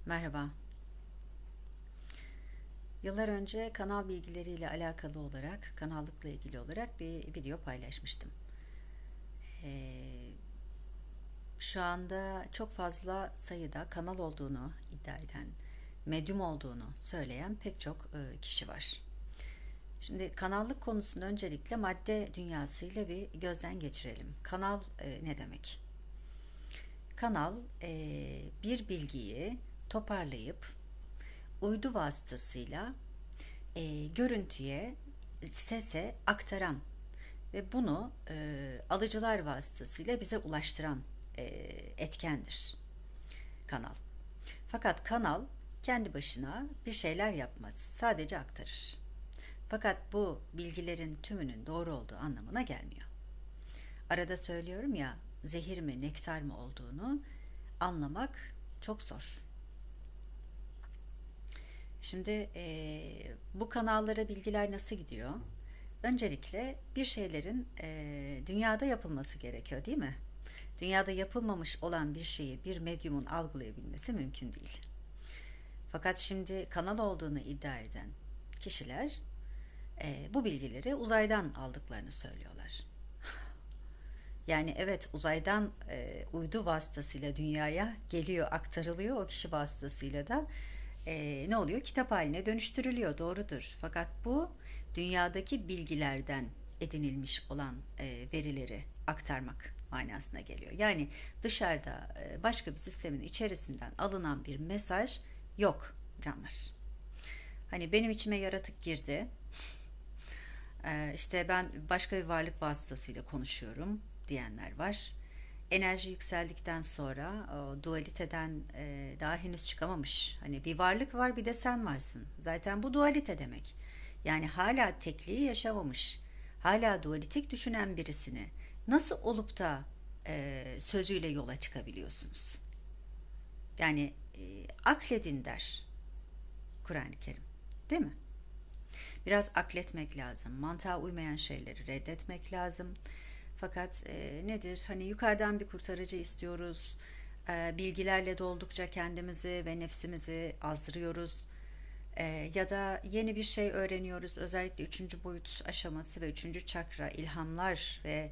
Merhaba. Yıllar önce kanal bilgileriyle alakalı olarak, kanallıkla ilgili olarak bir video paylaşmıştım. Ee, Şu anda çok fazla sayıda kanal olduğunu iddia eden, medyum olduğunu söyleyen pek çok kişi var. Şimdi kanallık konusunu öncelikle madde dünyasıyla bir gözden geçirelim. Kanal ne demek? Kanal bir bilgiyi toparlayıp uydu vasıtasıyla görüntüye, sese aktaran ve bunu alıcılar vasıtasıyla bize ulaştıran e, etkendir kanal. Fakat kanal kendi başına bir şeyler yapmaz, sadece aktarır. Fakat bu bilgilerin tümünün doğru olduğu anlamına gelmiyor. Arada söylüyorum ya, zehir mi nektar mı olduğunu anlamak çok zor. Şimdi bu kanallara bilgiler nasıl gidiyor? Öncelikle bir şeylerin dünyada yapılması gerekiyor, değil mi? Dünyada yapılmamış olan bir şeyi bir medyumun algılayabilmesi mümkün değil. Fakat şimdi kanal olduğunu iddia eden kişiler bu bilgileri uzaydan aldıklarını söylüyorlar. Yani evet, uzaydan uydu vasıtasıyla dünyaya geliyor, aktarılıyor, o kişi vasıtasıyla da ne oluyor? Kitap haline dönüştürülüyor, doğrudur. Fakat bu dünyadaki bilgilerden edinilmiş olan verileri aktarmak manasına geliyor. Yani dışarıda başka bir sistemin içerisinden alınan bir mesaj yok canlar. Hani benim içime yaratık girdi. İşte ben başka bir varlık vasıtasıyla konuşuyorum diyenler var. Enerji yükseldikten sonra o dualiteden daha henüz çıkamamış. Hani bir varlık var, bir de sen varsın. Zaten bu dualite demek. Yani hala tekliği yaşamamış, hala dualitik düşünen birisini nasıl olup da sözüyle yola çıkabiliyorsunuz? Yani akledin der Kur'an-ı Kerim, değil mi? Biraz akletmek lazım. Mantığa uymayan şeyleri reddetmek lazım. Fakat nedir? Hani yukarıdan bir kurtarıcı istiyoruz. Bilgilerle doldukça kendimizi ve nefsimizi azdırıyoruz. Ya da yeni bir şey öğreniyoruz. Özellikle üçüncü boyut aşaması ve üçüncü çakra, ilhamlar ve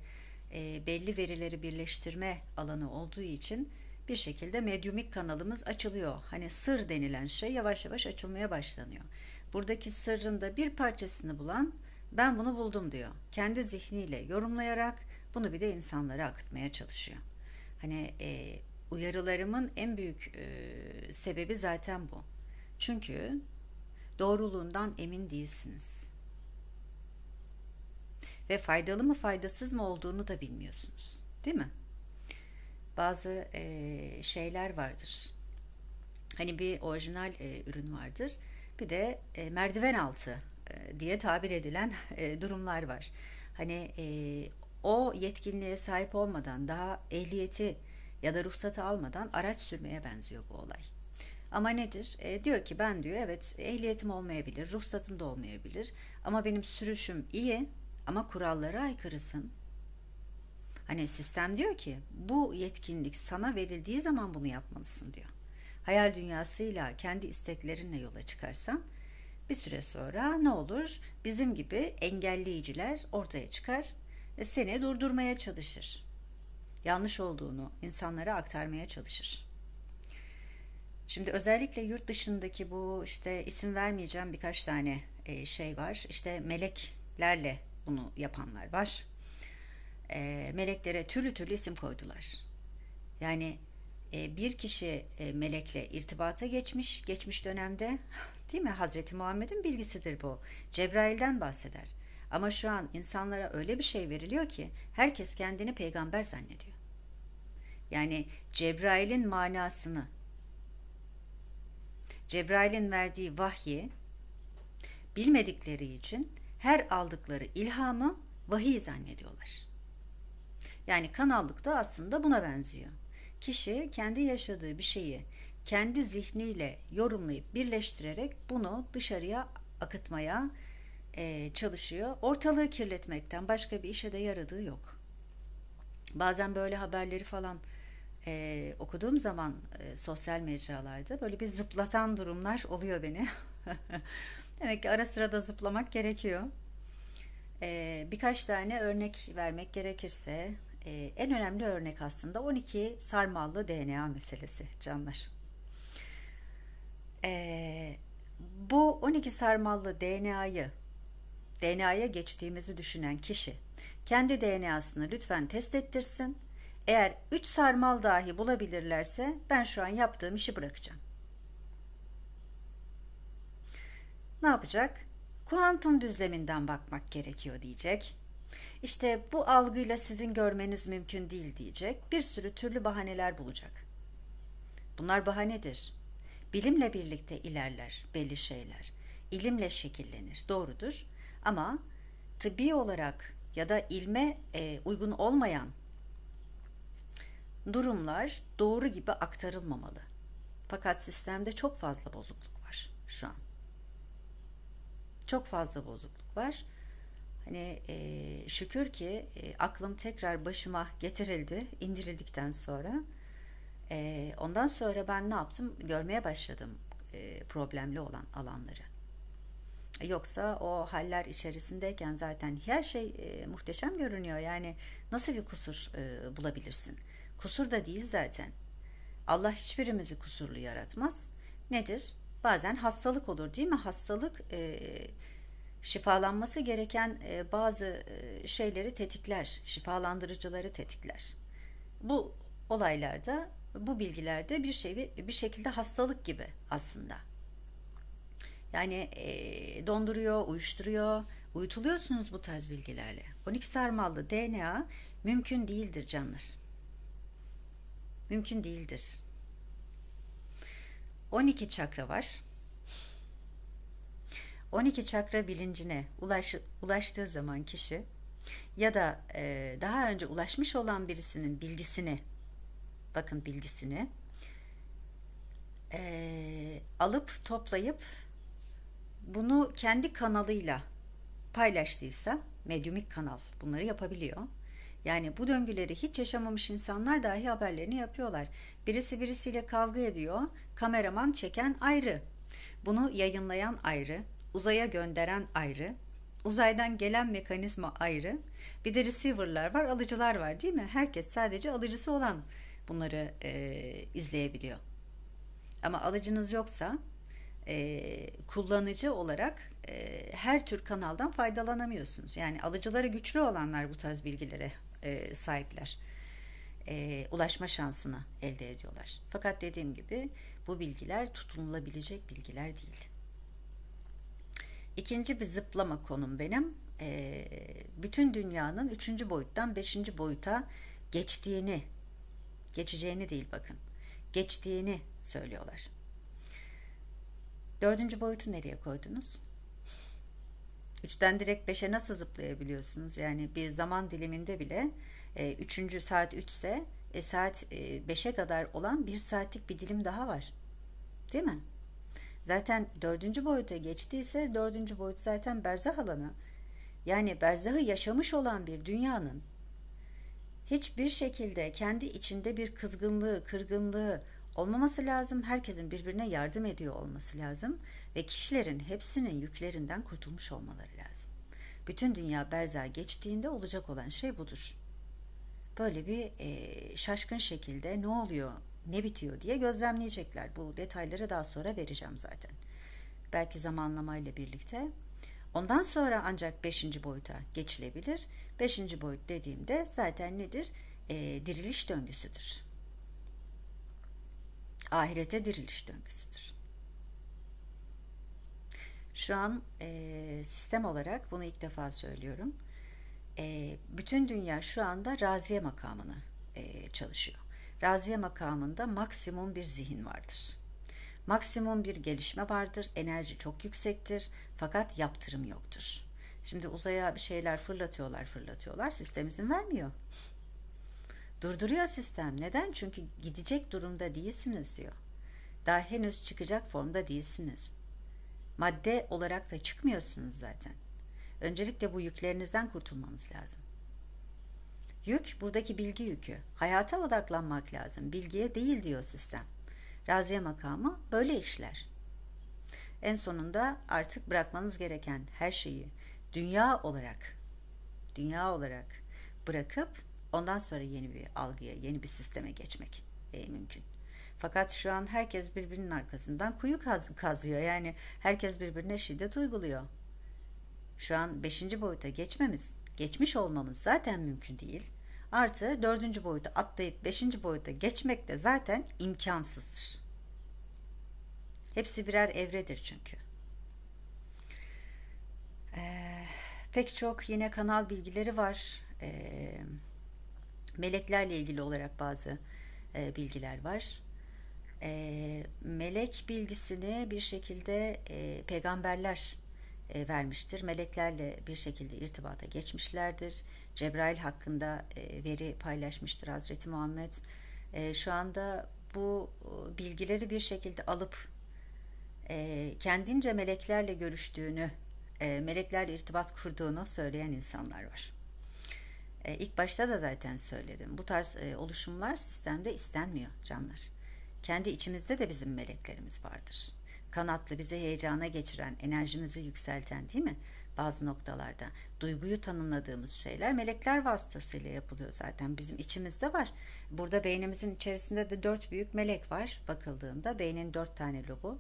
belli verileri birleştirme alanı olduğu için bir şekilde medyumik kanalımız açılıyor. Hani sır denilen şey yavaş yavaş açılmaya başlanıyor. Buradaki sırrın da bir parçasını bulan ben bunu buldum diyor. Kendi zihniyle yorumlayarak bunu bir de insanlara akıtmaya çalışıyor. Hani uyarılarımın en büyük sebebi zaten bu. Çünkü doğruluğundan emin değilsiniz. Ve faydalı mı faydasız mı olduğunu da bilmiyorsunuz. Değil mi? Bazı şeyler vardır. Hani bir orijinal ürün vardır. Bir de merdiven altı diye tabir edilen durumlar var. Hani o yetkinliğe sahip olmadan, daha ehliyeti ya da ruhsatı almadan araç sürmeye benziyor bu olay. Ama nedir? Diyor ki ben diyor evet ehliyetim olmayabilir, ruhsatım da olmayabilir ama benim sürüşüm iyi ama kurallara aykırısın. Hani sistem diyor ki bu yetkinlik sana verildiği zaman bunu yapmalısın diyor. Hayal dünyasıyla kendi isteklerinle yola çıkarsan bir süre sonra ne olur? Bizim gibi engelleyiciler ortaya çıkar ve seni durdurmaya çalışır. Yanlış olduğunu insanlara aktarmaya çalışır. Şimdi özellikle yurt dışındaki bu işte isim vermeyeceğim birkaç tane şey var. İşte meleklerle bunu yapanlar var. Meleklere türlü türlü isim koydular. Yani bir kişi melekle irtibata geçmiş, geçmiş dönemde, değil mi? Hazreti Muhammed'in bilgisidir bu. Cebrail'den bahseder. Ama şu an insanlara öyle bir şey veriliyor ki herkes kendini peygamber zannediyor. Yani Cebrail'in manasını, Cebrail'in verdiği vahyi bilmedikleri için her aldıkları ilhamı vahiy zannediyorlar. Yani kanallık da aslında buna benziyor. Kişi kendi yaşadığı bir şeyi kendi zihniyle yorumlayıp birleştirerek bunu dışarıya akıtmaya çalışıyor. Ortalığı kirletmekten başka bir işe de yaradığı yok. Bazen böyle haberleri falan okuduğum zaman sosyal mecralarda böyle bir zıplatan durumlar oluyor beni. Demek ki ara sıra da zıplamak gerekiyor. Birkaç tane örnek vermek gerekirse en önemli örnek aslında 12 sarmallı DNA meselesi canlar. Bu 12 sarmallı DNA'ya geçtiğimizi düşünen kişi kendi DNA'sını lütfen test ettirsin. Eğer 3 sarmal dahi bulabilirlerse ben şu an yaptığım işi bırakacağım. Ne yapacak? Kuantum düzleminden bakmak gerekiyor diyecek. İşte bu algıyla sizin görmeniz mümkün değil diyecek. Bir sürü türlü bahaneler bulacak. Bunlar bahanedir. Bilimle birlikte ilerler belli şeyler. İlimle şekillenir, doğrudur. Ama tıbbi olarak ya da ilme uygun olmayan durumlar doğru gibi aktarılmamalı. Fakat sistemde çok fazla bozukluk var şu an. Çok fazla bozukluk var. Hani şükür ki aklım tekrar başıma getirildi, indirildikten sonra. Ondan sonra ben ne yaptım? Görmeye başladım problemli olan alanları. Yoksa o haller içerisindeyken zaten her şey muhteşem görünüyor. Yani nasıl bir kusur bulabilirsin? Kusur da değil zaten. Allah hiçbirimizi kusurlu yaratmaz. Nedir? Bazen hastalık olur değil mi? Hastalık şifalanması gereken bazı şeyleri tetikler, şifalandırıcıları tetikler. Bu olaylarda, bu bilgilerde bir şekilde hastalık gibi aslında. Yani donduruyor, uyuşturuyor, uyutuluyorsunuz bu tarz bilgilerle. 12 sarmallı DNA mümkün değildir canlar. Mümkün değildir. 12 çakra var. 12 çakra bilincine ulaştığı zaman kişi ya da daha önce ulaşmış olan birisinin bilgisini, bakın bilgisini alıp toplayıp bunu kendi kanalıyla paylaştıysa, medyumik kanal bunları yapabiliyor. Yani bu döngüleri hiç yaşamamış insanlar dahi haberlerini yapıyorlar. Birisi birisiyle kavga ediyor, kameraman çeken ayrı, bunu yayınlayan ayrı, uzaya gönderen ayrı, uzaydan gelen mekanizma ayrı, bir de receiver'lar var, alıcılar var değil mi? Herkes sadece alıcısı olan bunları izleyebiliyor. Ama alıcınız yoksa kullanıcı olarak her tür kanaldan faydalanamıyorsunuz. Yani alıcıları güçlü olanlar bu tarz bilgilere sahipler. Ulaşma şansını elde ediyorlar. Fakat dediğim gibi bu bilgiler tutunulabilecek bilgiler değil. İkinci bir zıplama konum benim. Bütün dünyanın 3. boyuttan 5. boyuta geçeceğini değil bakın, geçtiğini söylüyorlar. 4. boyutu nereye koydunuz? 3'ten direkt 5'e nasıl zıplayabiliyorsunuz? Yani bir zaman diliminde bile 3. saat 3 ise saat 5'e kadar olan 1 saatlik bir dilim daha var. Değil mi? Zaten 4. boyuta geçtiyse 4. boyut zaten berzah alanı. Yani berzahı yaşamış olan bir dünyanın hiçbir şekilde kendi içinde bir kızgınlığı, kırgınlığı olmaması lazım. Herkesin birbirine yardım ediyor olması lazım. Ve kişilerin hepsinin yüklerinden kurtulmuş olmaları lazım. Bütün dünya berzaha geçtiğinde olacak olan şey budur. Böyle bir şaşkın şekilde ne oluyor, ne bitiyor diye gözlemleyecekler. Bu detayları daha sonra vereceğim zaten. Belki zamanlamayla birlikte. Ondan sonra ancak 5. boyuta geçilebilir. 5. boyut dediğimde zaten nedir? Diriliş döngüsüdür. Ahirete diriliş döngüsüdür. Şu an sistem olarak bunu ilk defa söylüyorum. Bütün dünya şu anda raziye makamını çalışıyor. Raziye makamında maksimum bir zihin vardır. Maksimum bir gelişme vardır. Enerji çok yüksektir. Fakat yaptırım yoktur. Şimdi uzaya bir şeyler fırlatıyorlar. Sistem izin vermiyor. Durduruyor sistem. Neden? Çünkü gidecek durumda değilsiniz diyor. Daha henüz çıkacak formda değilsiniz. Madde olarak da çıkmıyorsunuz zaten. Öncelikle bu yüklerinizden kurtulmanız lazım. Yük buradaki bilgi yükü. Hayata odaklanmak lazım. Bilgiye değil diyor sistem. Raziye makamı böyle işler. En sonunda artık bırakmanız gereken her şeyi dünya olarak bırakıp ondan sonra yeni bir algıya, yeni bir sisteme geçmek mümkün. Fakat şu an herkes birbirinin arkasından kuyu kazıyor. Yani herkes birbirine şiddet uyguluyor. Şu an beşinci boyuta geçmiş olmamız zaten mümkün değil. Artı dördüncü boyuta atlayıp beşinci boyuta geçmek de zaten imkansızdır. Hepsi birer evredir çünkü. Pek çok yine kanal bilgileri var. Meleklerle ilgili olarak bazı bilgiler var. Melek bilgisini bir şekilde peygamberler vermiştir. Meleklerle bir şekilde irtibata geçmişlerdir. Cebrail hakkında veri paylaşmıştır Hazreti Muhammed. Şu anda bu bilgileri bir şekilde alıp kendince meleklerle görüştüğünü, meleklerle irtibat kurduğunu söyleyen insanlar var. İlk başta da zaten söyledim. Bu tarz oluşumlar sistemde istenmiyor canlar. Kendi içimizde de bizim meleklerimiz vardır. Kanatlı, bizi heyecana geçiren, enerjimizi yükselten, değil mi? Bazı noktalarda duyguyu tanımladığımız şeyler melekler vasıtasıyla yapılıyor zaten. Bizim içimizde var. Burada beynimizin içerisinde de 4 büyük melek var. Bakıldığında beynin 4 tane lobu.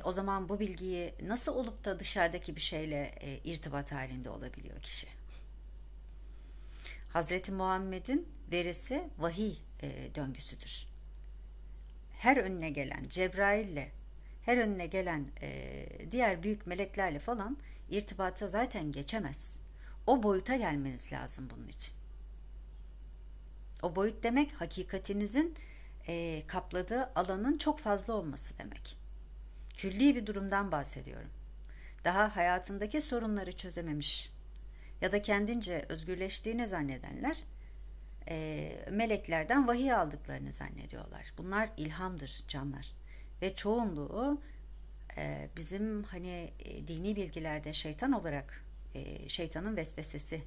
O zaman bu bilgiyi nasıl olup da dışarıdaki bir şeyle irtibat halinde olabiliyor kişi? Hazreti Muhammed'in verisi vahiy döngüsüdür. Her önüne gelen Cebrail'le, her önüne gelen diğer büyük meleklerle falan irtibata zaten geçemez. O boyuta gelmeniz lazım bunun için. O boyut demek hakikatinizin kapladığı alanın çok fazla olması demek. Külli bir durumdan bahsediyorum. Daha hayatındaki sorunları çözememiş ya da kendince özgürleştiğini zannedenler meleklerden vahiy aldıklarını zannediyorlar. Bunlar ilhamdır canlar. Ve çoğunluğu bizim hani dini bilgilerde şeytan olarak, şeytanın vesvesesi,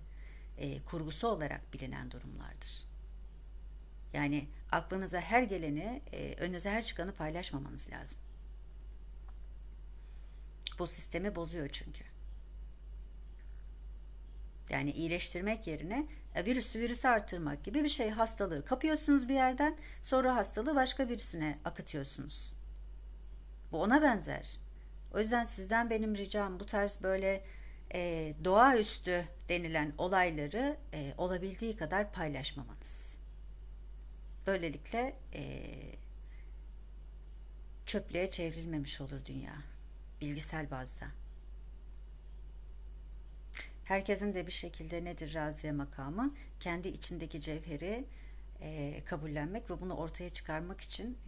kurgusu olarak bilinen durumlardır. Yani aklınıza her geleni, önünüze her çıkanı paylaşmamanız lazım. Bu sistemi bozuyor çünkü. Yani iyileştirmek yerine virüsü arttırmak gibi bir şey, hastalığı kapıyorsunuz bir yerden, sonra hastalığı başka birisine akıtıyorsunuz. Bu ona benzer. O yüzden sizden benim ricam bu tarz böyle doğaüstü denilen olayları olabildiği kadar paylaşmamanız. Böylelikle çöplüğe çevrilmemiş olur dünya. Bilgisel bazda. Herkesin de bir şekilde nedir raziye makamı? Kendi içindeki cevheri kabullenmek ve bunu ortaya çıkarmak için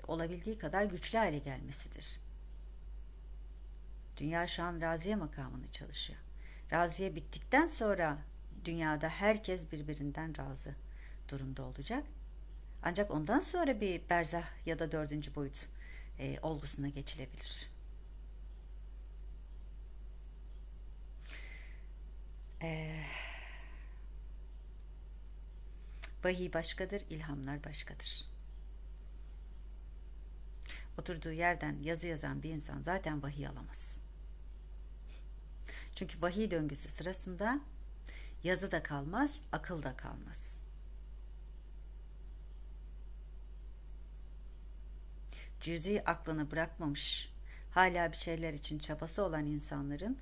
olabildiği kadar güçlü hale gelmesidir. Dünya şu an raziye makamını çalışıyor. Raziye bittikten sonra dünyada herkes birbirinden razı durumda olacak. Ancak ondan sonra bir berzah ya da dördüncü boyut olgusuna geçilebilir. Vahiy başkadır, ilhamlar başkadır. Oturduğu yerden yazı yazan bir insan zaten vahiy alamaz. Çünkü vahiy döngüsü sırasında yazı da kalmaz, akıl da kalmaz. Cüzi aklını bırakmamış, hala bir şeyler için çabası olan insanların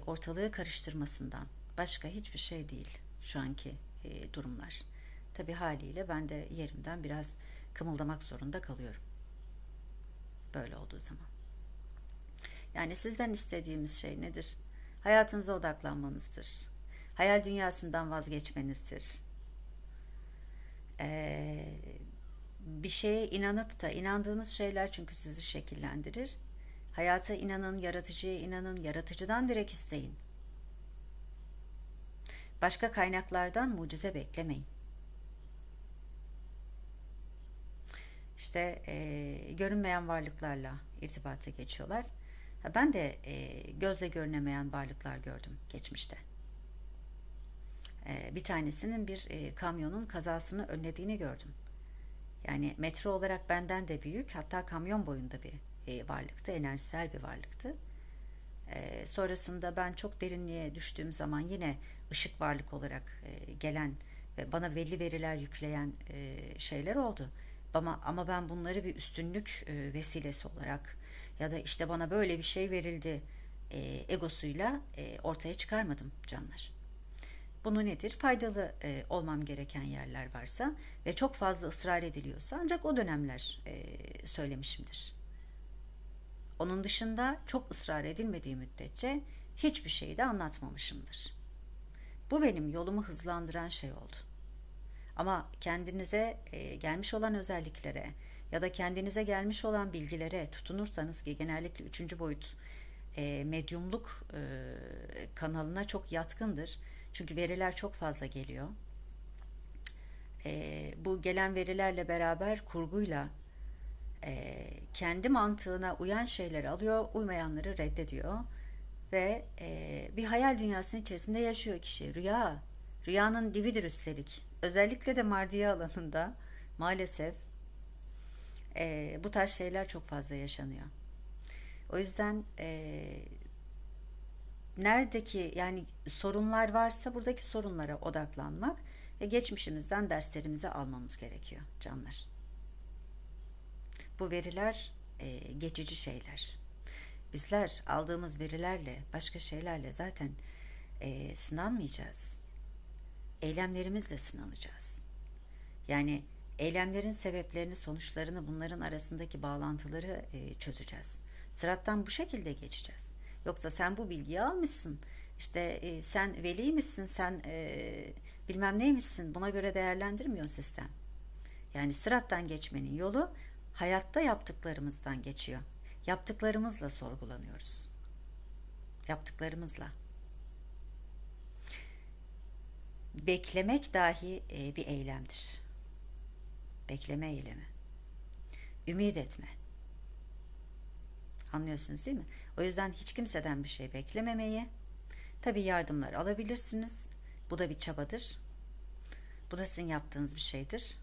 ortalığı karıştırmasından başka hiçbir şey değil şu anki durumlar. Tabii haliyle ben de yerimden biraz kımıldamak zorunda kalıyorum. Böyle olduğu zaman. Yani sizden istediğimiz şey nedir? Hayatınıza odaklanmanızdır. Hayal dünyasından vazgeçmenizdir. Bir şeye inanıp da inandığınız şeyler çünkü sizi şekillendirir. Hayata inanın, yaratıcıya inanın, yaratıcıdan direkt isteyin. Başka kaynaklardan mucize beklemeyin. İşte görünmeyen varlıklarla irtibata geçiyorlar. Ben de gözle görünemeyen varlıklar gördüm geçmişte. Bir tanesinin bir kamyonun kazasını önlediğini gördüm. Yani metre olarak benden de büyük, hatta kamyon boyunda bir varlıktı, enerjisel bir varlıktı. Sonrasında ben çok derinliğe düştüğüm zaman yine ışık varlık olarak gelen ve bana belli veriler yükleyen şeyler oldu. Ama ben bunları bir üstünlük vesilesi olarak ya da işte bana böyle bir şey verildi egosuyla ortaya çıkarmadım canlar. Bunu nedir? Faydalı olmam gereken yerler varsa ve çok fazla ısrar ediliyorsa ancak o dönemler söylemişimdir. Onun dışında çok ısrar edilmediği müddetçe hiçbir şeyi de anlatmamışımdır. Bu benim yolumu hızlandıran şey oldu. Ama kendinize gelmiş olan özelliklere ya da kendinize gelmiş olan bilgilere tutunursanız, ki genellikle üçüncü boyut medyumluk kanalına çok yatkındır. Çünkü veriler çok fazla geliyor. Bu gelen verilerle beraber kurguyla kendi mantığına uyan şeyleri alıyor, uymayanları reddediyor ve bir hayal dünyasının içerisinde yaşıyor kişi. Rüyanın dibidir üstelik. Özellikle de mardiya alanında maalesef bu tarz şeyler çok fazla yaşanıyor. O yüzden neredeki yani sorunlar varsa buradaki sorunlara odaklanmak ve geçmişimizden derslerimizi almamız gerekiyor canlar. Bu veriler geçici şeyler. Bizler aldığımız verilerle, başka şeylerle zaten sınanmayacağız. Eylemlerimizle sınanacağız. Yani eylemlerin sebeplerini, sonuçlarını, bunların arasındaki bağlantıları çözeceğiz. Sırattan bu şekilde geçeceğiz. Yoksa sen bu bilgiyi almışsın, işte sen veli misin, sen bilmem neymişsin, buna göre değerlendirmiyor sistem. Yani sırattan geçmenin yolu hayatta yaptıklarımızdan geçiyor. Yaptıklarımızla sorgulanıyoruz. Yaptıklarımızla. Beklemek dahi bir eylemdir. Bekleme eylemi. Ümit etme. Anlıyorsunuz değil mi? O yüzden hiç kimseden bir şey beklememeyi, tabii yardımlar alabilirsiniz. Bu da bir çabadır. Bu da sizin yaptığınız bir şeydir.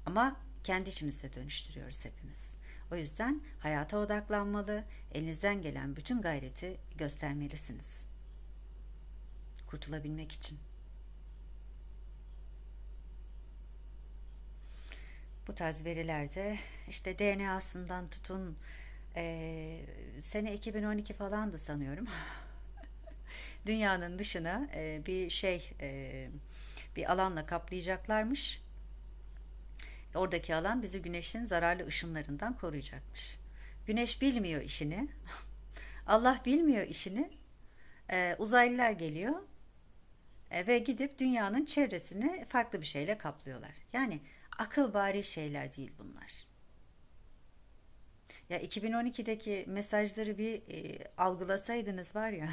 Ama kendi içimizde dönüştürüyoruz hepimiz. O yüzden hayata odaklanmalı, elinizden gelen bütün gayreti göstermelisiniz. Kurtulabilmek için. Bu tarz verilerde işte DNA'sından tutun, sene 2012 falandı sanıyorum. Dünyanın dışına bir alanla kaplayacaklarmış. Oradaki alan bizi güneşin zararlı ışınlarından koruyacakmış. Güneş bilmiyor işini. Allah bilmiyor işini. Uzaylılar geliyor ve gidip dünyanın çevresini farklı bir şeyle kaplıyorlar. Yani akıl bari şeyler değil bunlar. Ya 2012'deki mesajları bir algılasaydınız var ya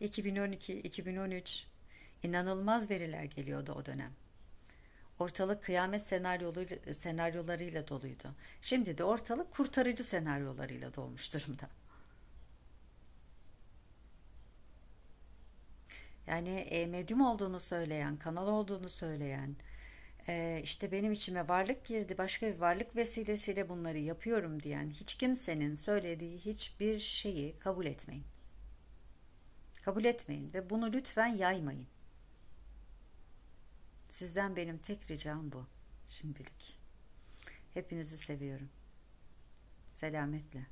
2012, 2013 inanılmaz veriler geliyordu o dönem. Ortalık kıyamet senaryolarıyla doluydu. Şimdi de ortalık kurtarıcı senaryolarıyla dolmuş durumda. Yani medyum olduğunu söyleyen, kanal olduğunu söyleyen, işte benim içime varlık girdi, başka bir varlık vesilesiyle bunları yapıyorum diyen hiç kimsenin söylediği hiçbir şeyi kabul etmeyin. Kabul etmeyin ve bunu lütfen yaymayın. Sizden benim tek ricam bu şimdilik. Hepinizi seviyorum. Selametle.